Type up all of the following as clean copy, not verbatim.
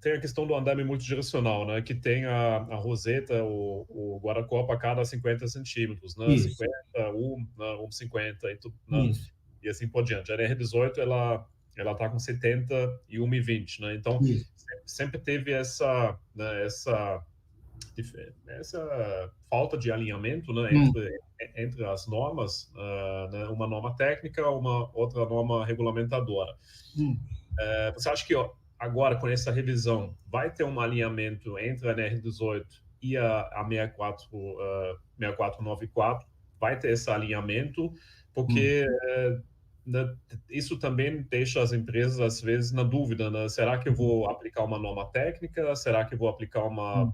tem a questão do andame multidirecional, né? Que tem a roseta, o guarda-corpo a cada 50 centímetros, né? Isso, 50, 1, né? 1,50 e tudo, né? isso, E assim por diante. A NR18, ela tá com 70 e 1,20, né? Então, isso. sempre teve essa, né, essa falta de alinhamento, né, Hum, entre as normas, né, uma norma técnica, uma outra norma regulamentadora. hum. Você acha que ó, agora, com essa revisão, vai ter um alinhamento entre a NR18 e a 6494? Vai ter esse alinhamento? Hum, Porque né, isso também deixa as empresas, às vezes, na dúvida, né? Será que eu vou aplicar uma norma técnica? Será que eu vou aplicar uma hum.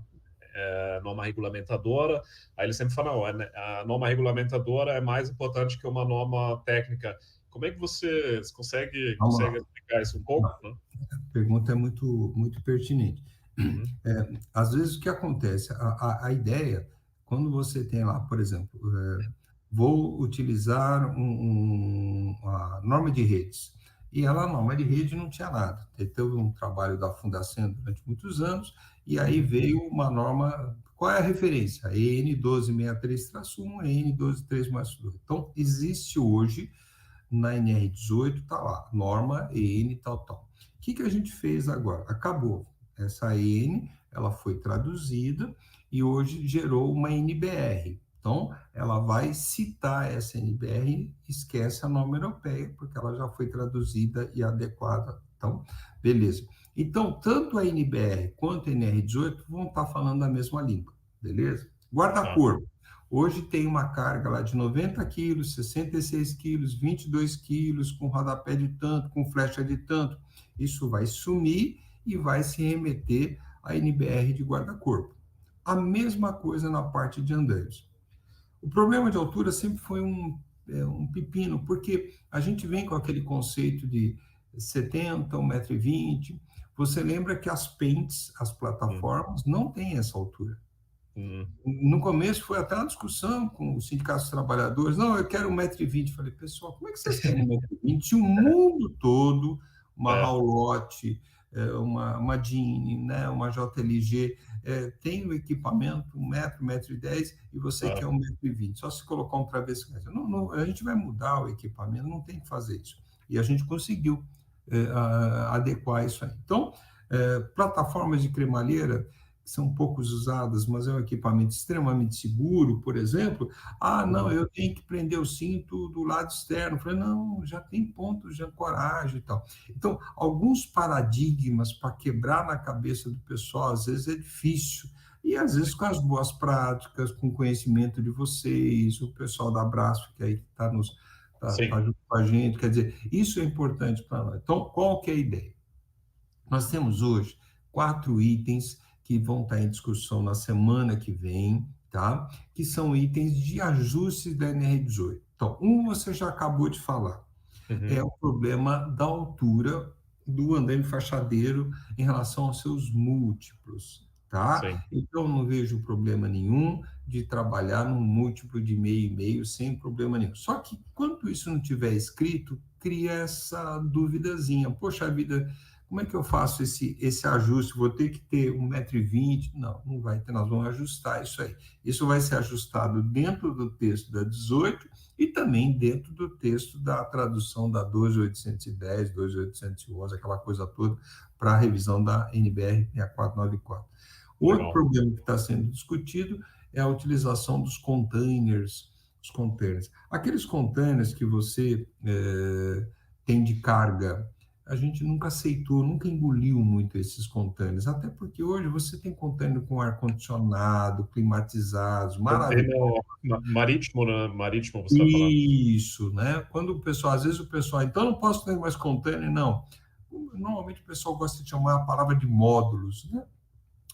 norma regulamentadora? Aí ele sempre fala, não, a norma regulamentadora é mais importante que uma norma técnica. Como é que você Vamos consegue lá. explicar isso um pouco, né? A pergunta é muito pertinente. Uhum, Às vezes, o que acontece? A ideia, quando você tem lá, por exemplo, vou utilizar a norma de redes. E ela, a norma de rede, não tinha nada. Teve um trabalho da Fundação durante muitos anos, e aí uhum, veio uma norma. Qual é a referência? A EN 1263-1, a EN 123-2. Então, existe hoje na NR18, está lá, norma EN tal, tal. O que a gente fez agora? Acabou. Essa EN, ela foi traduzida e hoje gerou uma NBR. Então, ela vai citar essa NBR, esquece a norma europeia, porque ela já foi traduzida e adequada. Então, beleza. Então, tanto a NBR quanto a NR18 vão estar falando a mesma língua, beleza? tá, Guarda-corpo. Hoje tem uma carga lá de 90 quilos, 66 quilos, 22 quilos, com rodapé de tanto, com flecha de tanto. Isso vai sumir e vai se remeter à NBR de guarda-corpo. A mesma coisa na parte de andaimes. O problema de altura sempre foi um pepino, porque a gente vem com aquele conceito de 70, 1,20 m. Você lembra que as pentes, as uhum, plataformas, não têm essa altura. uhum, No começo foi até uma discussão com os sindicatos dos trabalhadores. Não, eu quero 1,20 m. Falei, pessoal, como é que vocês querem 1,20 m? Se o mundo todo, uma é, Roulotte, uma Dini, né, uma JLG, tem o equipamento 1 m, 1,10 m, e você quer tá, 1,20 m. Só se colocar um travesseiro. Não, não, a gente vai mudar o equipamento, não tem que fazer isso. E a gente conseguiu adequar isso aí. Então, plataformas de cremalheira que são poucos usadas, mas é um equipamento extremamente seguro, por exemplo, não, uhum, eu tenho que prender o cinto do lado externo. Eu falei, não, já tem pontos de ancoragem e tal. Então, alguns paradigmas para quebrar na cabeça do pessoal, às vezes é difícil. E às vezes com as boas práticas, com o conhecimento de vocês, o pessoal da Abraço, que aí tá sim, junto com a gente, quer dizer, isso é importante para nós. Então, qual que é a ideia? Nós temos hoje 4 itens que vão estar em discussão na semana que vem, tá? Que são itens de ajuste da NR18. Então, você já acabou de falar, é uhum, o problema da altura do andaime fachadeiro em relação aos seus múltiplos, tá? sim, Então, não vejo problema nenhum de trabalhar num múltiplo de meio e meio sem problema nenhum. Só que, quando isso não tiver escrito, cria essa duvidazinha. Poxa vida, como é que eu faço esse ajuste? Vou ter que ter 1,20 m? Não, não vai ter, nós vamos ajustar isso aí. Isso vai ser ajustado dentro do texto da 18 e também dentro do texto da tradução da 12.810, 12.811, aquela coisa toda, para a revisão da NBR 6494. Outro legal. problema que está sendo discutido é a utilização dos containers, os containers. Aqueles containers que você tem de carga, a gente nunca aceitou, nunca engoliu muito esses containers, até porque hoje você tem container com ar-condicionado, climatizados, maravilhosos. Container marítimo, né? Marítimo, você está falando. Isso, né? Quando o pessoal, às vezes o pessoal, então não posso ter mais container, não. Normalmente o pessoal gosta de chamar a palavra de módulos, né?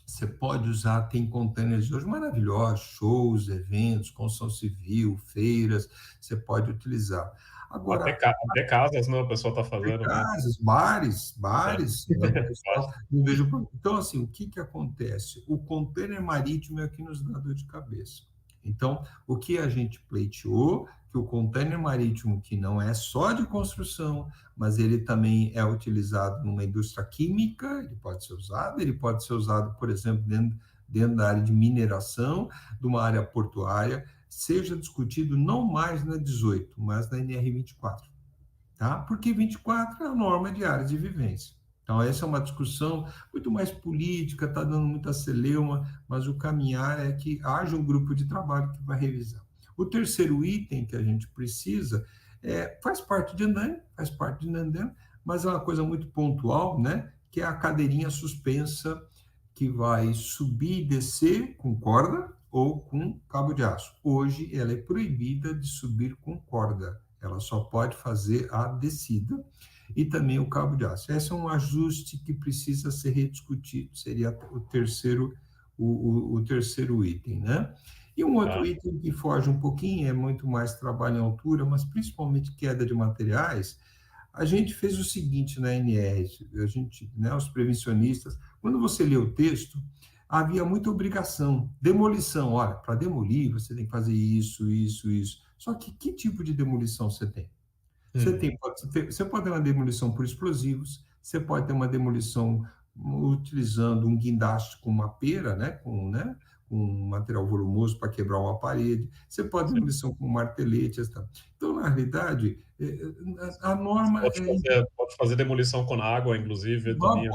Você pode usar, tem containers hoje maravilhosos, shows, eventos, construção civil, feiras, você pode utilizar. Agora, Até casas, né? O pessoal está fazendo, né? casas, bares, É. o pessoal Faz. não vejo. Então, assim, o que acontece? O container marítimo é o que nos dá dor de cabeça. Então, o que a gente pleiteou, que o container marítimo, que não é só de construção, mas ele também é utilizado numa indústria química, ele pode ser usado, por exemplo, dentro da área de mineração, de uma área portuária, seja discutido não mais na 18, mas na NR 24, tá? Porque 24 é a norma de área de vivência. Então, essa é uma discussão muito mais política, está dando muita celeuma, mas o caminhar é que haja um grupo de trabalho que vai revisar. O terceiro item que a gente precisa faz parte de andame, mas é uma coisa muito pontual, né? Que é a cadeirinha suspensa que vai subir e descer com corda ou com cabo de aço. Hoje, ela é proibida de subir com corda, ela só pode fazer a descida e também o cabo de aço. Esse é um ajuste que precisa ser rediscutido, seria o terceiro item, né? E um outro item que foge um pouquinho, é muito mais trabalho em altura, mas principalmente queda de materiais. A gente fez o seguinte na NR, né, os prevencionistas, quando você lê o texto, havia muita obrigação, demolição, olha, para demolir você tem que fazer isso, isso, isso. Só que tipo de demolição você tem? Você pode ter uma demolição por explosivos, você pode ter uma demolição utilizando um guindaste com uma pera, né, com um material volumoso para quebrar uma parede, você pode ter demolição com martelete, etc. Então, na realidade, a norma pode fazer demolição com água, inclusive, também.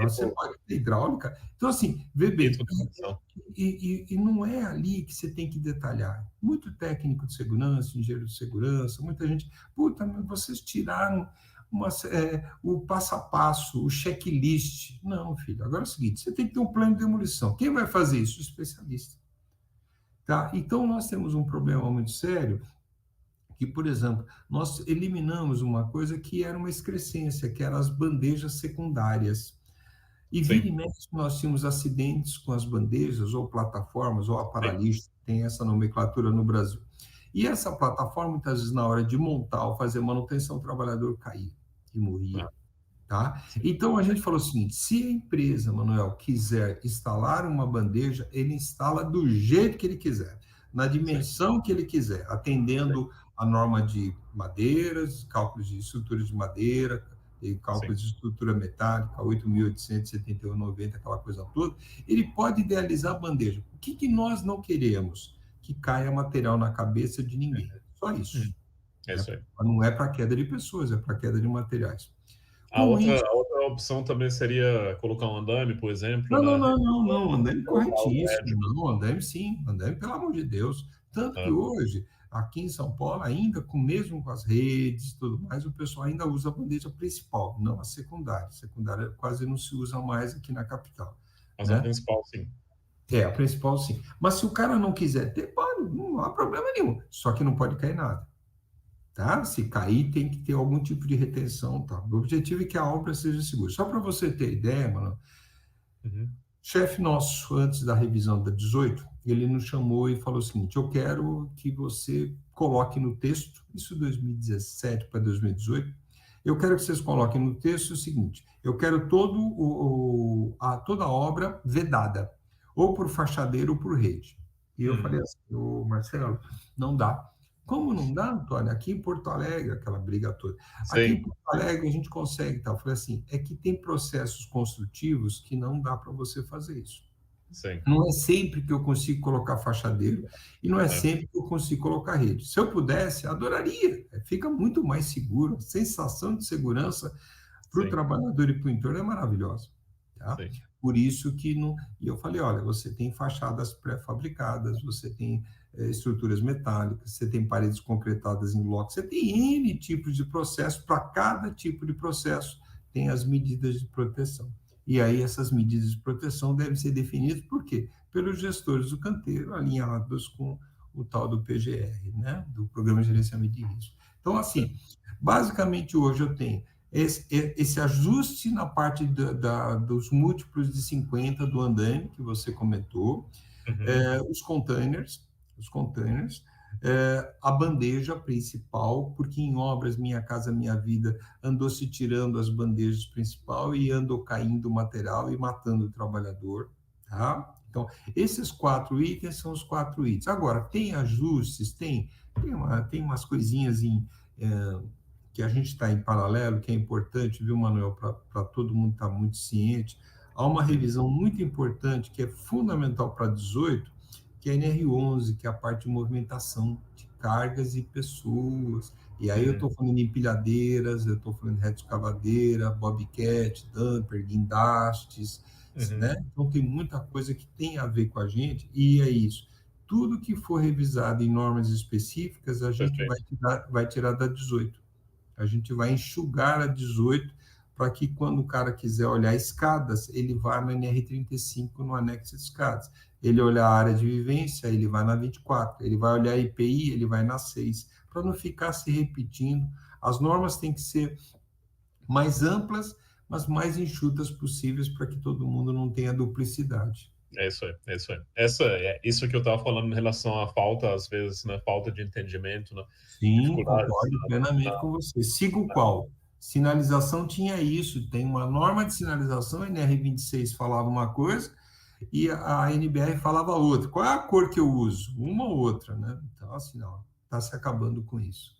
Você pode ter hidráulica. Então, assim, vê bem, e não é ali que você tem que detalhar. Muito técnico de segurança, engenheiro de segurança, muita gente, puta, mas vocês tiraram o passo a passo, o checklist. Não, filho, agora é o seguinte, você tem que ter um plano de demolição. Quem vai fazer isso? O especialista. Tá? Então, nós temos um problema muito sério, que, por exemplo, nós eliminamos uma coisa que era uma excrescência, que eram as bandejas secundárias. E vira e mexe, nós tínhamos acidentes com as bandejas, ou plataformas, ou aparalista, tem essa nomenclatura no Brasil. E essa plataforma, muitas vezes, na hora de montar ou fazer manutenção, o trabalhador caía e morria. Tá? Então, a gente falou o seguinte, se a empresa, Manuel, quiser instalar uma bandeja, ele instala do jeito que ele quiser, na dimensão que ele quiser, atendendo a norma de madeiras, cálculos de estrutura de madeira, e cálculos de estrutura metálica, 8.871,90, aquela coisa toda, ele pode idealizar a bandeja. O que nós não queremos? Que caia material na cabeça de ninguém. Só isso. É isso aí. Não é para queda de pessoas, é para queda de materiais. A outra opção também seria colocar um andame, por exemplo. Não, andame corretíssimo. Não, andame, pelo amor de Deus. Tanto que hoje, aqui em São Paulo, ainda mesmo com as redes e tudo mais, o pessoal ainda usa a bandeja principal, não a secundária. A secundária quase não se usa mais aqui na capital. Mas a principal, sim. A principal, sim. Mas se o cara não quiser ter, não há problema nenhum. Só que não pode cair nada. Tá? Se cair, tem que ter algum tipo de retenção. Tá? O objetivo é que a obra seja segura. Só para você ter ideia, mano, chefe nosso, antes da revisão da 18, ele nos chamou e falou o seguinte, eu quero que você coloque no texto, isso 2017 para 2018, eu quero que vocês coloquem no texto o seguinte, eu quero toda a obra vedada, ou por fachadeiro ou por rede. E eu falei assim, Marcelo, não dá. Como não dá, Antônio? Aqui em Porto Alegre, aquela briga toda. Aqui em Porto Alegre a gente consegue, tá? Eu falei assim, é que tem processos construtivos que não dá para você fazer isso. Sim. Não é sempre que eu consigo colocar fachadeiro e não é sempre que eu consigo colocar rede. Se eu pudesse, adoraria. Fica muito mais seguro. A sensação de segurança para o trabalhador e para o entorno é maravilhosa. Tá? Por isso que não... E eu falei, olha, você tem fachadas pré-fabricadas, você tem estruturas metálicas, você tem paredes concretadas em bloco, você tem N tipos de processo, para cada tipo de processo tem as medidas de proteção. E aí essas medidas de proteção devem ser definidas, por quê? Pelos gestores do canteiro, alinhados com o tal do PGR, né? Do Programa de Gerenciamento de Risco. Então, assim, basicamente hoje eu tenho esse ajuste na parte dos múltiplos de 50 do andame, que você comentou, os containers, a bandeja principal, porque em obras Minha Casa Minha Vida andou se tirando as bandejas principal e andou caindo o material e matando o trabalhador, tá? Então, esses 4 itens são os 4 itens. Agora, tem ajustes, tem umas coisinhas que a gente está em paralelo, que é importante, viu, Manuel, para todo mundo estar muito ciente. Há uma revisão muito importante, que é fundamental para 18, que é a NR11, que é a parte de movimentação de cargas e pessoas. E aí eu estou falando de empilhadeiras, eu estou falando de reta-escavadeira, bobcat, dumper, guindastes, né? Então tem muita coisa que tem a ver com a gente, e é isso. Tudo que for revisado em normas específicas, a gente Perfeito. vai tirar da 18. A gente vai enxugar a 18 para que quando o cara quiser olhar escadas, ele vá na NR35 no anexo de escadas. Ele olhar a área de vivência, ele vai na 24. Ele vai olhar a IPI, ele vai na 6. Para não ficar se repetindo, as normas têm que ser mais amplas, mas mais enxutas possíveis para que todo mundo não tenha duplicidade. É isso aí, é isso aí. É isso que eu estava falando em relação à falta, às vezes, né? Falta de entendimento, né? Sim, Dificuldades concordo plenamente com você. Siga o qual? Sinalização tinha isso, tem uma norma de sinalização, a NR26 falava uma coisa e a NBR falava outra. Qual é a cor que eu uso? Uma ou outra, né? Então, assim, não, está se acabando com isso.